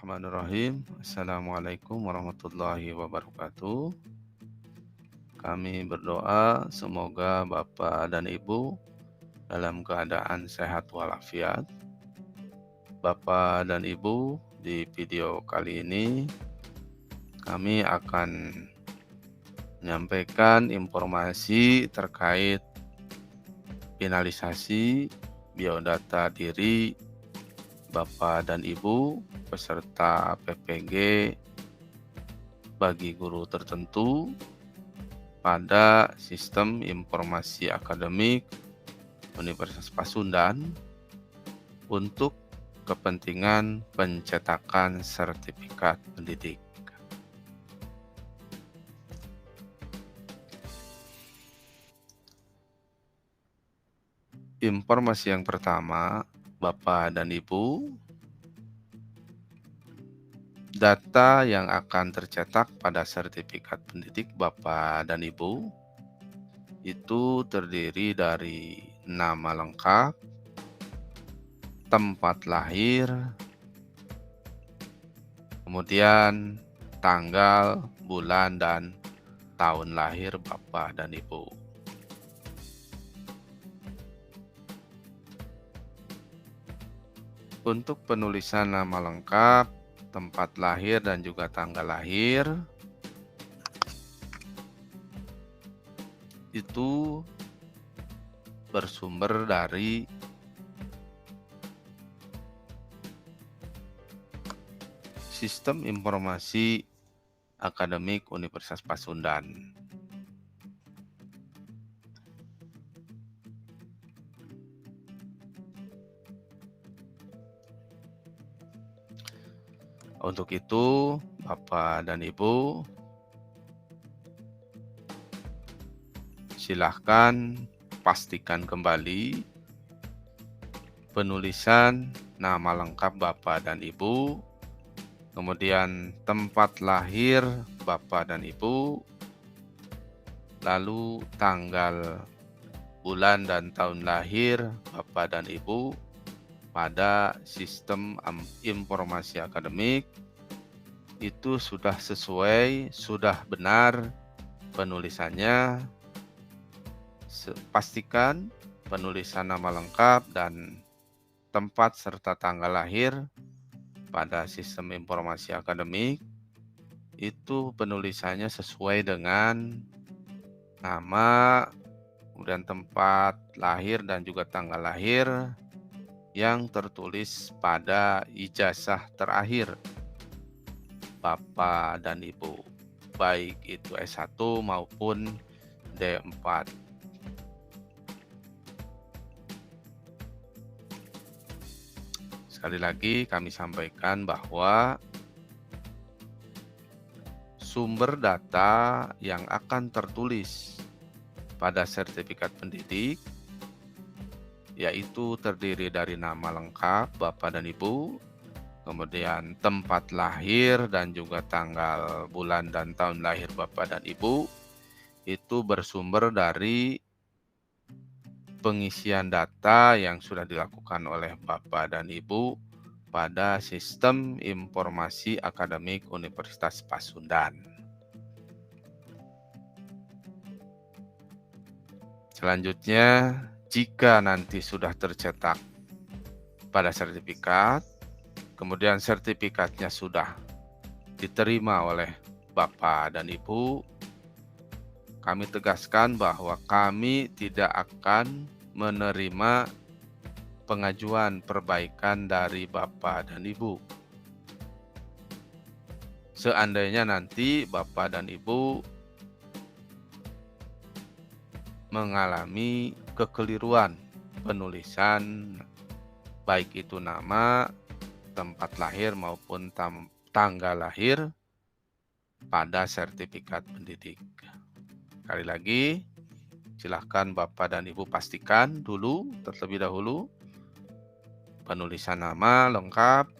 Bismillahirrahmanirrahim. Assalamualaikum warahmatullahi wabarakatuh. Kami berdoa semoga Bapak dan Ibu dalam keadaan sehat walafiat. Bapak dan Ibu, di video kali ini kami akan menyampaikan informasi terkait finalisasi biodata diri Bapak dan Ibu peserta PPG bagi guru tertentu pada Sistem Informasi Akademik Universitas Pasundan untuk kepentingan pencetakan sertifikat pendidik. Informasi yang pertama, Bapak dan Ibu, data yang akan tercetak pada sertifikat pendidik Bapak dan Ibu itu terdiri dari nama lengkap, tempat lahir, kemudian tanggal, bulan, dan tahun lahir Bapak dan Ibu. Untuk penulisan nama lengkap, tempat lahir, dan juga tanggal lahir, itu bersumber dari Sistem Informasi Akademik Universitas Pasundan. Untuk itu, Bapak dan Ibu, silahkan pastikan kembali penulisan nama lengkap Bapak dan Ibu, kemudian tempat lahir Bapak dan Ibu, lalu tanggal, bulan, dan tahun lahir Bapak dan Ibu pada Sistem Informasi Akademik itu sudah sesuai, sudah benar penulisannya. Pastikan penulisan nama lengkap dan tempat serta tanggal lahir pada Sistem Informasi Akademik itu penulisannya sesuai dengan nama, kemudian tempat lahir dan juga tanggal lahir yang tertulis pada ijazah terakhir Bapak dan Ibu, baik itu S1 maupun D4. Sekali lagi kami sampaikan bahwa sumber data yang akan tertulis pada sertifikat pendidik yaitu terdiri dari nama lengkap Bapak dan Ibu, kemudian tempat lahir dan juga tanggal, bulan, dan tahun lahir Bapak dan Ibu, itu bersumber dari pengisian data yang sudah dilakukan oleh Bapak dan Ibu pada Sistem Informasi Akademik Universitas Pasundan. Selanjutnya, jika nanti sudah tercetak pada sertifikat, kemudian sertifikatnya sudah diterima oleh Bapak dan Ibu, kami tegaskan bahwa kami tidak akan menerima pengajuan perbaikan dari Bapak dan Ibu. Seandainya nanti Bapak dan Ibu mengalami kekeliruan penulisan baik itu nama, tempat lahir maupun tanggal lahir pada sertifikat pendidik. Sekali lagi, silahkan Bapak dan Ibu pastikan dulu terlebih dahulu penulisan nama lengkap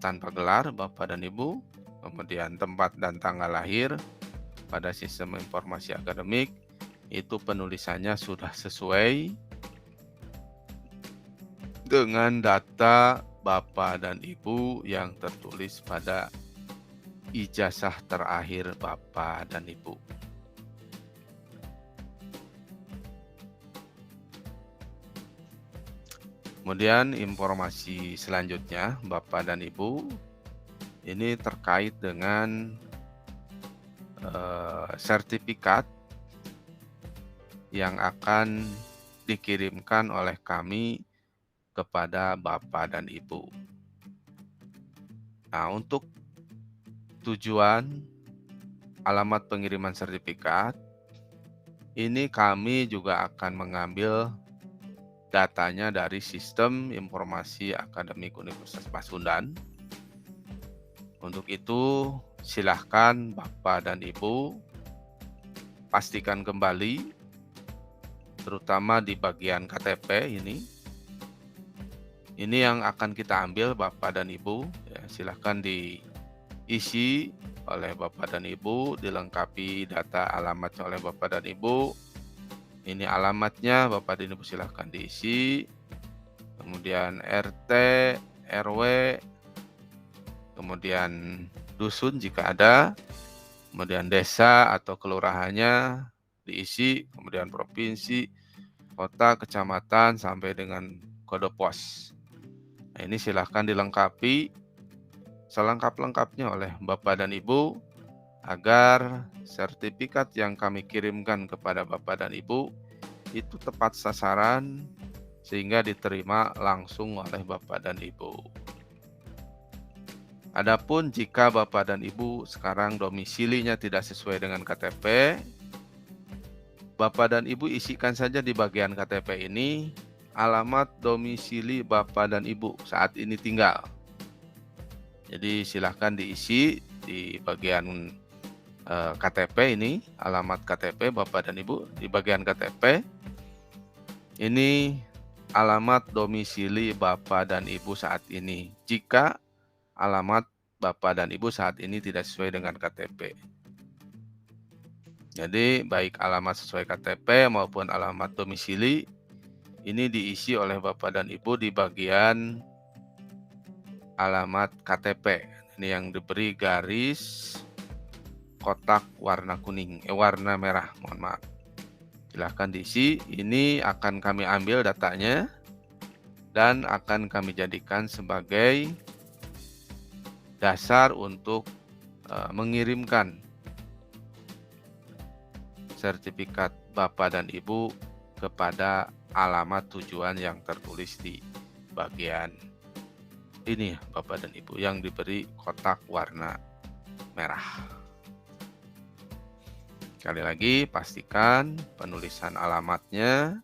tanpa gelar Bapak dan Ibu, kemudian tempat dan tanggal lahir pada Sistem Informasi Akademik itu penulisannya sudah sesuai dengan data Bapak dan Ibu yang tertulis pada ijazah terakhir Bapak dan Ibu. Kemudian informasi selanjutnya Bapak dan Ibu, ini terkait dengan sertifikat yang akan dikirimkan oleh kami kepada Bapak dan Ibu. Nah, untuk tujuan alamat pengiriman sertifikat, ini kami juga akan mengambil datanya dari Sistem Informasi Akademik Universitas Pasundan. Untuk itu, silahkan Bapak dan Ibu pastikan kembali, terutama di bagian KTP ini. Ini yang akan kita ambil Bapak dan Ibu. Ya, silahkan diisi oleh Bapak dan Ibu, dilengkapi data alamatnya oleh Bapak dan Ibu. Ini alamatnya, Bapak dan Ibu silahkan diisi. Kemudian RT, RW, kemudian dusun jika ada, kemudian desa atau kelurahannya diisi, kemudian provinsi, kota, kecamatan, sampai dengan kode pos. Nah, ini silahkan dilengkapi selengkap-lengkapnya oleh Bapak dan Ibu, agar sertifikat yang kami kirimkan kepada Bapak dan Ibu itu tepat sasaran sehingga diterima langsung oleh Bapak dan Ibu. Adapun jika Bapak dan Ibu sekarang domisilinya tidak sesuai dengan KTP, Bapak dan Ibu isikan saja di bagian KTP ini alamat domisili Bapak dan Ibu saat ini tinggal. Jadi silahkan diisi di bagian KTP ini, alamat KTP Bapak dan Ibu di bagian KTP. Ini alamat domisili Bapak dan Ibu saat ini. Jika alamat Bapak dan Ibu saat ini tidak sesuai dengan KTP. Jadi baik alamat sesuai KTP maupun alamat domisili ini diisi oleh Bapak dan Ibu di bagian alamat KTP. Ini yang diberi garis kotak warna kuning, warna merah, mohon maaf. Silahkan diisi, ini akan kami ambil datanya dan akan kami jadikan sebagai dasar untuk mengirimkan sertifikat Bapak dan Ibu kepada alamat tujuan yang tertulis di bagian ini Bapak dan Ibu yang diberi kotak warna merah. Sekali lagi, pastikan penulisan alamatnya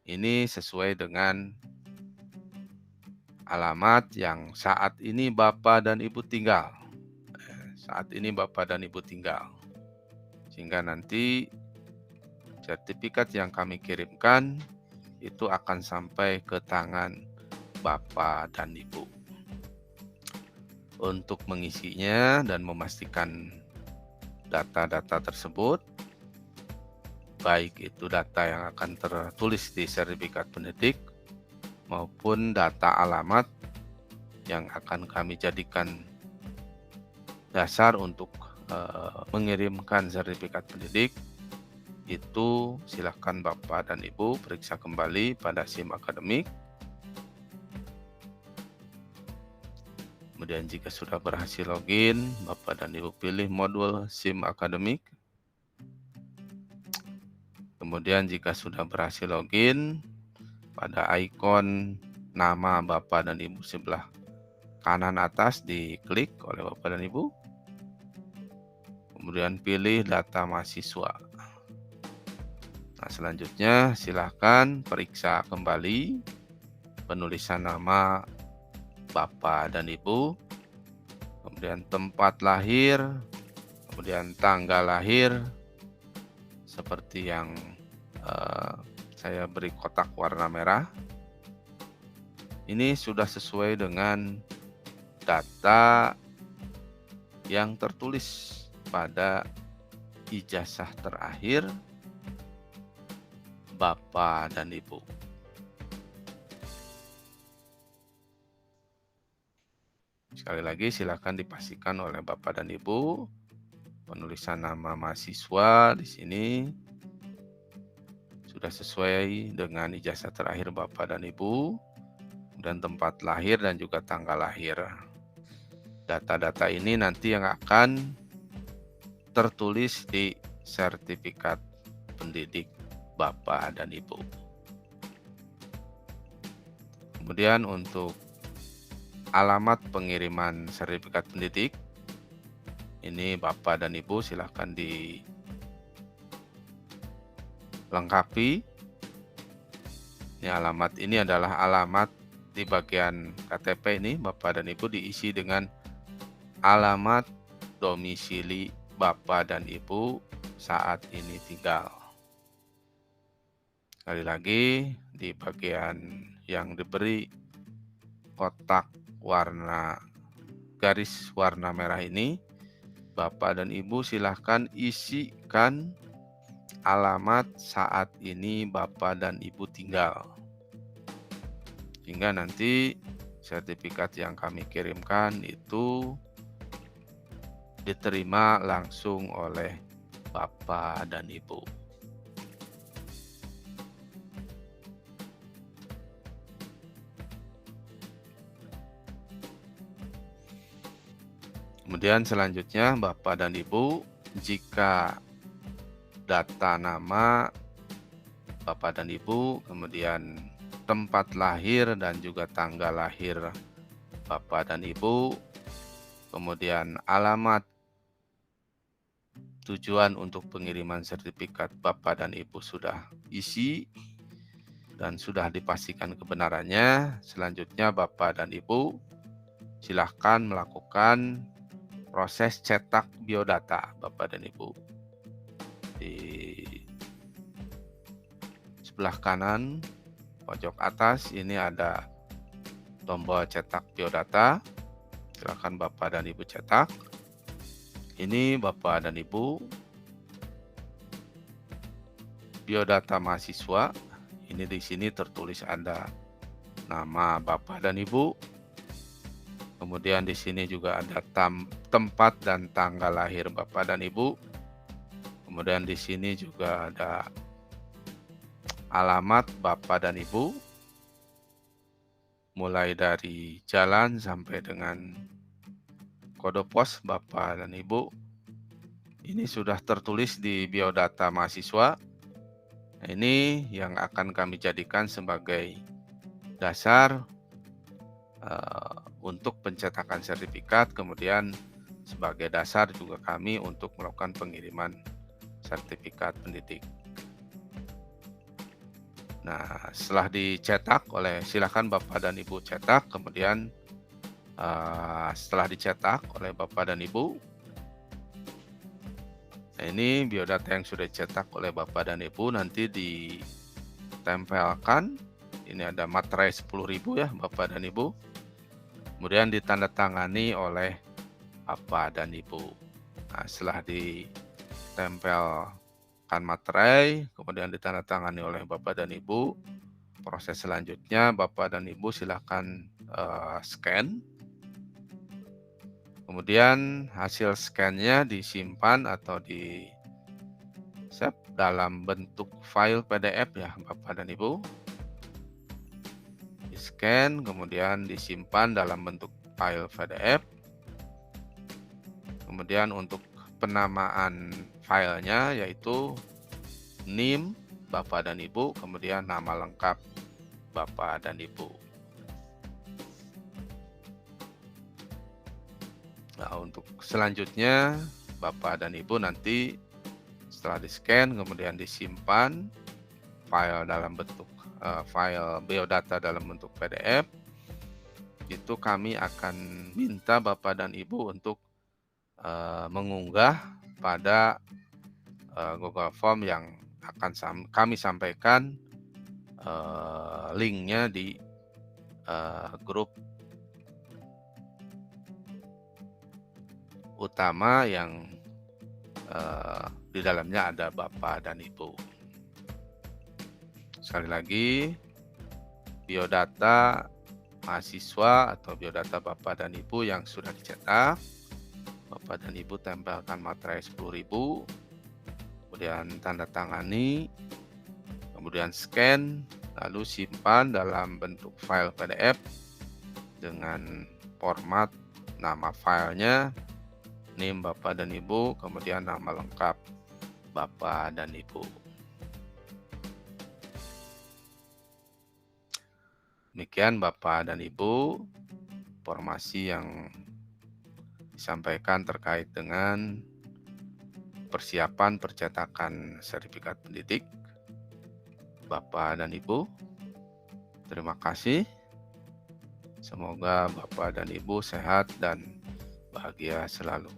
ini sesuai dengan alamat yang saat ini Bapak dan Ibu tinggal. Saat ini Bapak dan Ibu tinggal. Sehingga nanti sertifikat yang kami kirimkan itu akan sampai ke tangan Bapak dan Ibu. Untuk mengisinya dan memastikan data-data tersebut, baik itu data yang akan tertulis di sertifikat pendidik maupun data alamat yang akan kami jadikan dasar untuk mengirimkan sertifikat pendidik, itu silakan Bapak dan Ibu periksa kembali pada SIM akademik. Kemudian jika sudah berhasil login, Bapak dan Ibu pilih modul SIM akademik. Kemudian jika sudah berhasil login, pada ikon nama Bapak dan Ibu sebelah kanan atas diklik oleh Bapak dan Ibu. Kemudian pilih data mahasiswa. Nah, selanjutnya silakan periksa kembali penulisan nama Bapak dan Ibu, kemudian tempat lahir, kemudian tanggal lahir, seperti yang saya beri kotak warna merah. Ini sudah sesuai dengan data yang tertulis pada ijazah terakhir Bapak dan Ibu. Sekali lagi silakan dipastikan oleh Bapak dan Ibu, penulisan nama mahasiswa di sini sudah sesuai dengan ijazah terakhir Bapak dan Ibu, dan tempat lahir dan juga tanggal lahir. Data-data ini nanti yang akan tertulis di sertifikat pendidik Bapak dan Ibu. Kemudian untuk alamat pengiriman sertifikat pendidik, ini Bapak dan Ibu silahkan dilengkapi. Ini adalah alamat di bagian KTP ini, Bapak dan Ibu diisi dengan alamat domisili Bapak dan Ibu saat ini tinggal. Sekali lagi, di bagian yang diberi kotak garis warna merah ini, Bapak dan Ibu silahkan isikan alamat saat ini Bapak dan Ibu tinggal. Hingga nanti sertifikat yang kami kirimkan itu diterima langsung oleh Bapak dan Ibu. Kemudian selanjutnya Bapak dan Ibu, jika data nama Bapak dan Ibu, kemudian tempat lahir dan juga tanggal lahir Bapak dan Ibu, kemudian alamat tujuan untuk pengiriman sertifikat Bapak dan Ibu sudah isi dan sudah dipastikan kebenarannya, selanjutnya Bapak dan Ibu silahkan melakukan proses cetak biodata Bapak dan Ibu. Di sebelah kanan pojok atas ini ada tombol cetak biodata. Silakan Bapak dan Ibu cetak. Ini Bapak dan Ibu biodata mahasiswa. Ini di sini tertulis ada nama Bapak dan Ibu. Kemudian di sini juga ada tempat dan tanggal lahir Bapak dan Ibu. Kemudian di sini juga ada alamat Bapak dan Ibu, mulai dari jalan sampai dengan kode pos Bapak dan Ibu. Ini sudah tertulis di biodata mahasiswa. Nah, ini yang akan kami jadikan sebagai dasar untuk pencetakan sertifikat, kemudian sebagai dasar juga kami untuk melakukan pengiriman sertifikat pendidik. Nah, setelah dicetak silakan Bapak dan Ibu cetak, kemudian setelah dicetak oleh Bapak dan Ibu, nah ini biodata yang sudah dicetak oleh Bapak dan Ibu nanti ditempelkan. Ini ada materai 10.000 ya Bapak dan Ibu. Kemudian ditandatangani oleh Bapak dan Ibu. Nah, setelah ditempelkan materai, kemudian ditandatangani oleh Bapak dan Ibu, proses selanjutnya Bapak dan Ibu silakan scan. Kemudian hasil scan-nya disimpan atau di-save dalam bentuk file PDF ya Bapak dan Ibu. Di-scan, kemudian disimpan dalam bentuk file PDF. Kemudian untuk penamaan filenya yaitu NIM Bapak dan Ibu, kemudian nama lengkap Bapak dan Ibu. Nah, untuk selanjutnya Bapak dan Ibu nanti setelah di-scan kemudian disimpan file dalam bentuk file biodata dalam bentuk PDF, itu kami akan minta Bapak dan Ibu untuk mengunggah pada Google Form yang akan kami sampaikan linknya di grup utama yang di dalamnya ada Bapak dan Ibu. Sekali lagi, biodata mahasiswa atau biodata Bapak dan Ibu yang sudah dicetak. Bapak dan Ibu tempelkan materai 10.000, kemudian tanda tangani, kemudian scan, lalu simpan dalam bentuk file PDF dengan format nama filenya, NIM Bapak dan Ibu, kemudian nama lengkap Bapak dan Ibu. Demikian Bapak dan Ibu, informasi yang disampaikan terkait dengan persiapan percetakan sertifikat pendidik Bapak dan Ibu. Terima kasih. Semoga Bapak dan Ibu sehat dan bahagia selalu.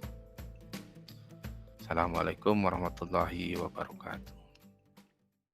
Assalamualaikum warahmatullahi wabarakatuh.